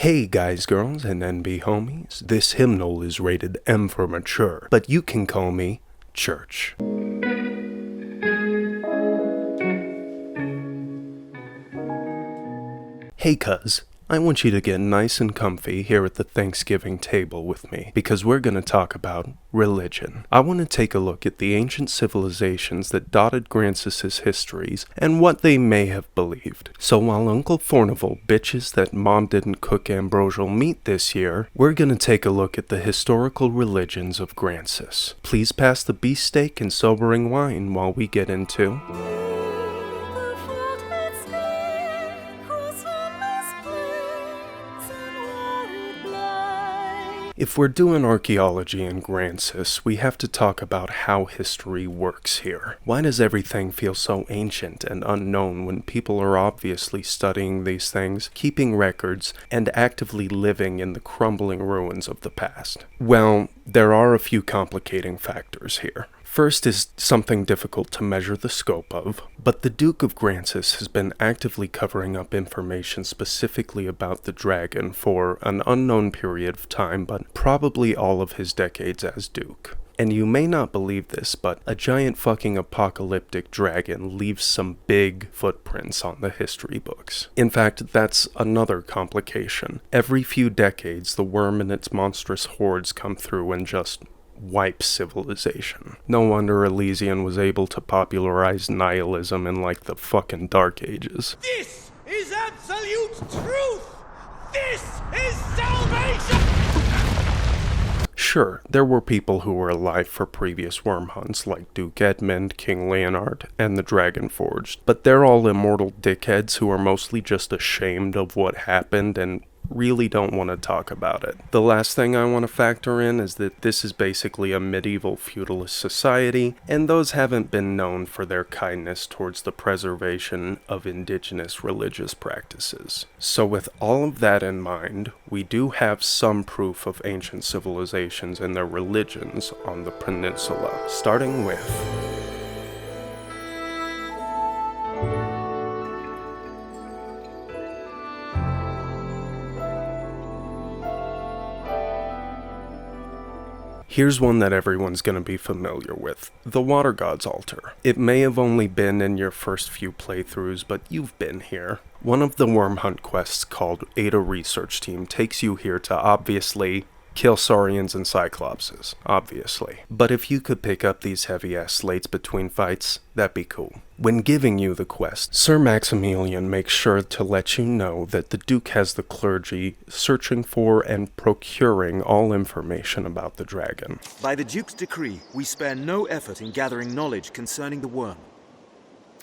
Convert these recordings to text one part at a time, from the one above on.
Hey guys, girls, and NB homies, this hymnal is rated M for mature, but you can call me Church. Hey cuz, I want you to get nice and comfy here at the Thanksgiving table with me, because we're going to talk about religion. I want to take a look at the ancient civilizations that dotted Gransys' histories and what they may have believed. So while Uncle Fornival bitches that Mom didn't cook ambrosial meat this year, we're going to take a look at the historical religions of Gransys. Please pass the beefsteak and sobering wine while we get into... If we're doing archaeology in Gransys, we have to talk about how history works here. Why does everything feel so ancient and unknown when people are obviously studying these things, keeping records, and actively living in the crumbling ruins of the past? Well, there are a few complicating factors here. First is something difficult to measure the scope of, but the Duke of Gransys has been actively covering up information specifically about the dragon for an unknown period of time, but probably all of his decades as Duke. And you may not believe this, but a giant fucking apocalyptic dragon leaves some big footprints on the history books. In fact, that's another complication. Every few decades, the worm and its monstrous hordes come through and just wipe civilization. No wonder Elysian was able to popularize nihilism in like the fucking Dark Ages. This is absolute truth! This is salvation! Sure, there were people who were alive for previous worm hunts like Duke Edmund, King Leonard, and the Dragon Forged, but they're all immortal dickheads who are mostly just ashamed of what happened and really don't want to talk about it. The last thing I want to factor in is that this is basically a medieval feudalist society, and those haven't been known for their kindness towards the preservation of indigenous religious practices. So with all of that in mind, we do have some proof of ancient civilizations and their religions on the peninsula, starting with... Here's one that everyone's going to be familiar with, the Watergod's altar. It may have only been in your first few playthroughs, but you've been here. One of the worm hunt quests called Ada Research Team takes you here to obviously kill Saurians and Cyclopses, obviously. But if you could pick up these heavy-ass slates between fights, that'd be cool. When giving you the quest, Sir Maximilian makes sure to let you know that the Duke has the clergy searching for and procuring all information about the dragon. By the Duke's decree, we spare no effort in gathering knowledge concerning the worm.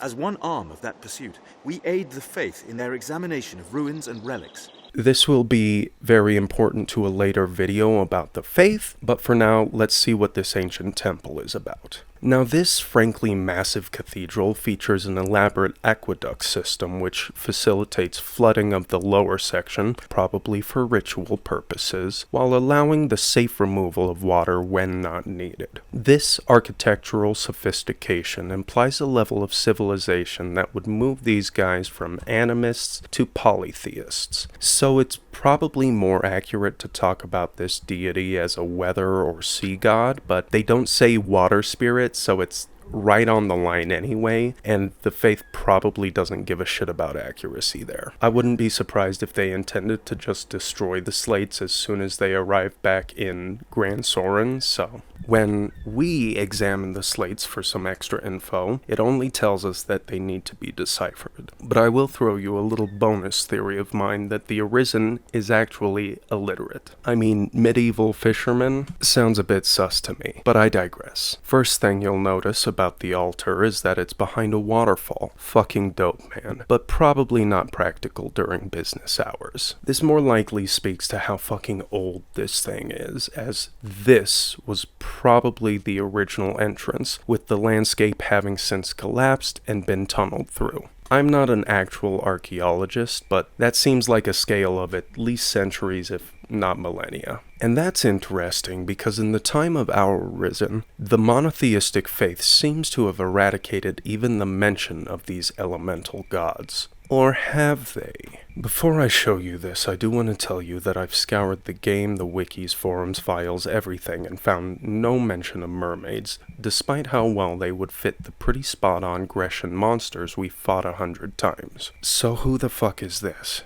As one arm of that pursuit, we aid the faith in their examination of ruins and relics. This will be very important to a later video about the faith, but for now, let's see what this ancient temple is about. Now, this frankly massive cathedral features an elaborate aqueduct system which facilitates flooding of the lower section, probably for ritual purposes, while allowing the safe removal of water when not needed. This architectural sophistication implies a level of civilization that would move these guys from animists to polytheists. So it's probably more accurate to talk about this deity as a weather or sea god, but they don't say water spirit, so it's right on the line anyway, and the faith probably doesn't give a shit about accuracy there. I wouldn't be surprised if they intended to just destroy the slates as soon as they arrived back in Grand Soren, so... When we examine the slates for some extra info, it only tells us that they need to be deciphered. But I will throw you a little bonus theory of mine that the Arisen is actually illiterate. I mean, medieval fisherman sounds a bit sus to me, but I digress. First thing you'll notice about the altar is that it's behind a waterfall. Fucking dope, man. But probably not practical during business hours. This more likely speaks to how fucking old this thing is, as this was probably the original entrance, with the landscape having since collapsed and been tunneled through. I'm not an actual archaeologist, but that seems like a scale of at least centuries, if not millennia. And that's interesting because in the time of our Arisen, the monotheistic faith seems to have eradicated even the mention of these elemental gods. Or have they? Before I show you this, I do want to tell you that I've scoured the game, the wikis, forums, files, everything, and found no mention of mermaids, despite how well they would fit the pretty spot-on Grecian monsters we fought 100 times. So who the fuck is this?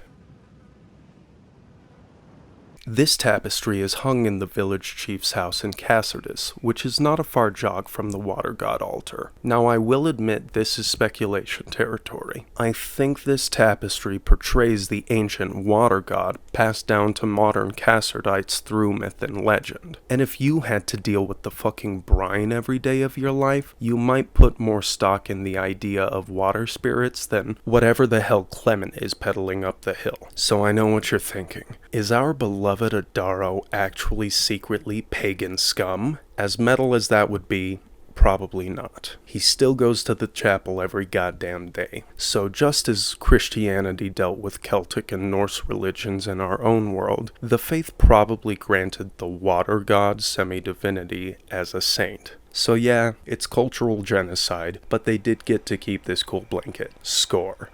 This tapestry is hung in the village chief's house in Cassardus, which is not a far jog from the Watergod altar. Now I will admit this is speculation territory. I think this tapestry portrays the ancient Watergod passed down to modern Cassardites through myth and legend. And if you had to deal with the fucking brine every day of your life, you might put more stock in the idea of water spirits than whatever the hell Clement is peddling up the hill. So I know what you're thinking. Is our beloved Adaro actually secretly pagan scum? As metal as that would be, probably not. He still goes to the chapel every goddamn day. So just as Christianity dealt with Celtic and Norse religions in our own world, the faith probably granted the water god semi-divinity as a saint. So yeah, it's cultural genocide, but they did get to keep this cool blanket. Score.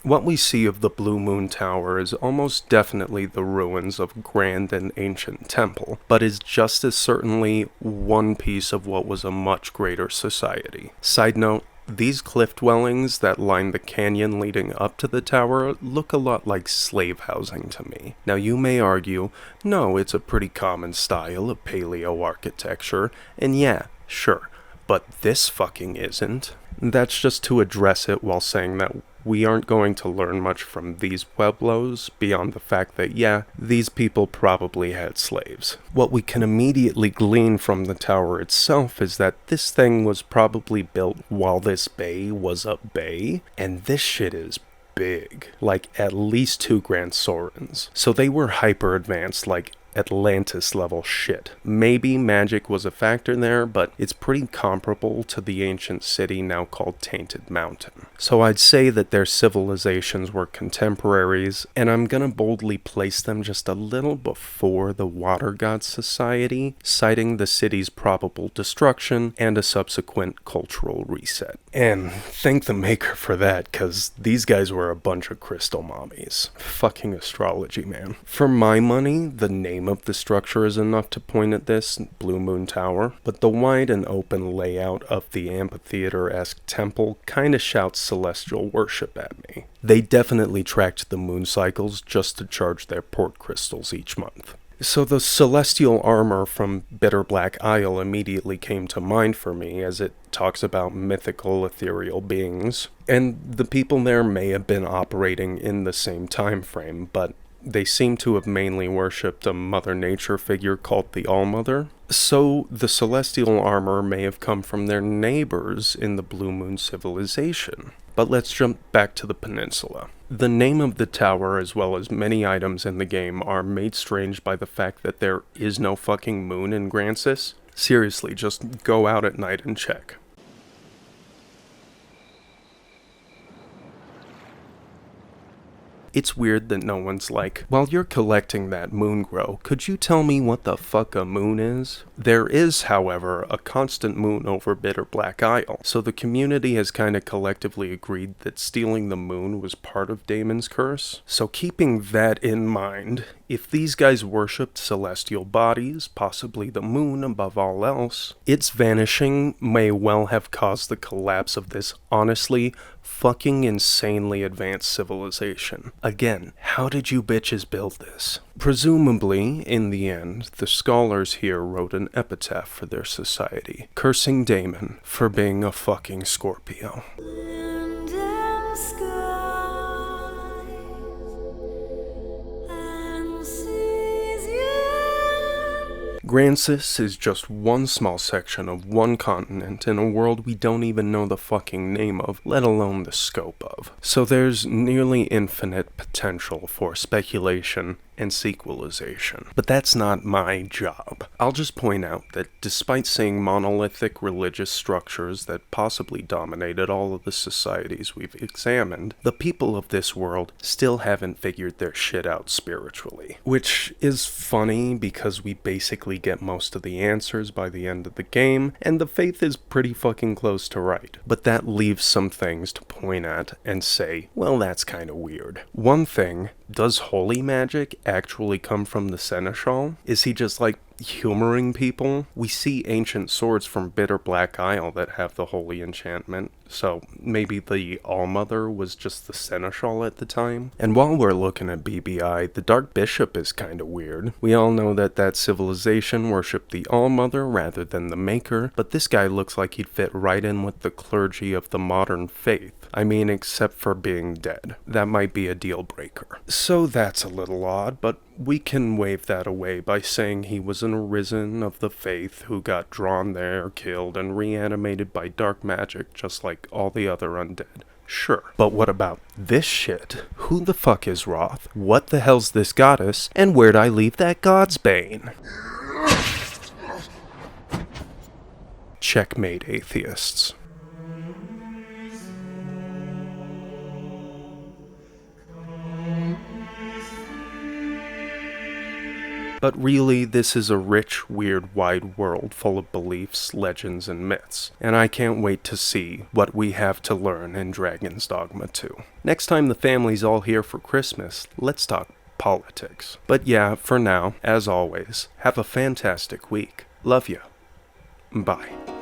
What we see of the Bluemoon Tower is almost definitely the ruins of a grand and ancient temple, but is just as certainly one piece of what was a much greater society. Side note, these cliff dwellings that line the canyon leading up to the tower look a lot like slave housing to me. Now you may argue, no, it's a pretty common style of paleo architecture, and yeah, sure, but this fucking isn't. That's just to address it while saying that we aren't going to learn much from these pueblos beyond the fact that, yeah, these people probably had slaves. What we can immediately glean from the tower itself is that this thing was probably built while this bay was a bay, and this shit is big, like at least 2 Grand Sorens. So they were hyper advanced, like Atlantis level shit. Maybe magic was a factor there, but it's pretty comparable to the ancient city now called Tainted Mountain. So I'd say that their civilizations were contemporaries, and I'm gonna boldly place them just a little before the Watergod Society, citing the city's probable destruction and a subsequent cultural reset. And thank the maker for that, cause these guys were a bunch of crystal mommies. Fucking astrology, man. For my money, the name of the structure is enough to point at this, Bluemoon Tower, but the wide and open layout of the amphitheater-esque temple kinda shouts celestial worship at me. They definitely tracked the moon cycles just to charge their port crystals each month. So the celestial armor from Bitter Black Isle immediately came to mind for me, as it talks about mythical ethereal beings, and the people there may have been operating in the same time frame, but they seem to have mainly worshipped a Mother Nature figure called the All-Mother. So the celestial armor may have come from their neighbors in the Blue Moon civilization. But let's jump back to the peninsula. The name of the tower, as well as many items in the game, are made strange by the fact that there is no fucking moon in Gransys. Seriously, just go out at night and check. It's weird that no one's like, while you're collecting that moon grow, could you tell me what the fuck a moon is? There is, however, a constant moon over Bitter Black Isle, so the community has kinda collectively agreed that stealing the moon was part of Damon's curse. So keeping that in mind, if these guys worshipped celestial bodies, possibly the moon above all else, its vanishing may well have caused the collapse of this honestly fucking insanely advanced civilization. Again, how did you bitches build this? Presumably, in the end, the scholars here wrote an epitaph for their society, cursing Damon for being a fucking Scorpio. Gransys is just one small section of one continent in a world we don't even know the fucking name of, let alone the scope of. So there's nearly infinite potential for speculation and sequelization. But that's not my job. I'll just point out that despite seeing monolithic religious structures that possibly dominated all of the societies we've examined, the people of this world still haven't figured their shit out spiritually. Which is funny because we basically get most of the answers by the end of the game, and the faith is pretty fucking close to right. But that leaves some things to point at and say, well, that's kind of weird. One thing, does holy magic actually come from the Seneschal? Is he just like humoring people? We see ancient swords from Bitter Black Isle that have the holy enchantment, so maybe the Allmother was just the Seneschal at the time. And while we're looking at BBI, the Dark Bishop is kinda weird. We all know that that civilization worshipped the Allmother rather than the Maker, but this guy looks like he'd fit right in with the clergy of the modern faith. I mean, except for being dead. That might be a deal breaker. So that's a little odd, but we can wave that away by saying he was an arisen of the faith who got drawn there, killed, and reanimated by dark magic just like all the other undead. Sure. But what about this shit? Who the fuck is Roth? What the hell's this goddess? And where'd I leave that god's bane? Checkmate, atheists. But really, this is a rich, weird, wide world full of beliefs, legends, and myths, and I can't wait to see what we have to learn in Dragon's Dogma 2. Next time the family's all here for Christmas, let's talk politics. But yeah, for now, as always, have a fantastic week. Love ya. Bye.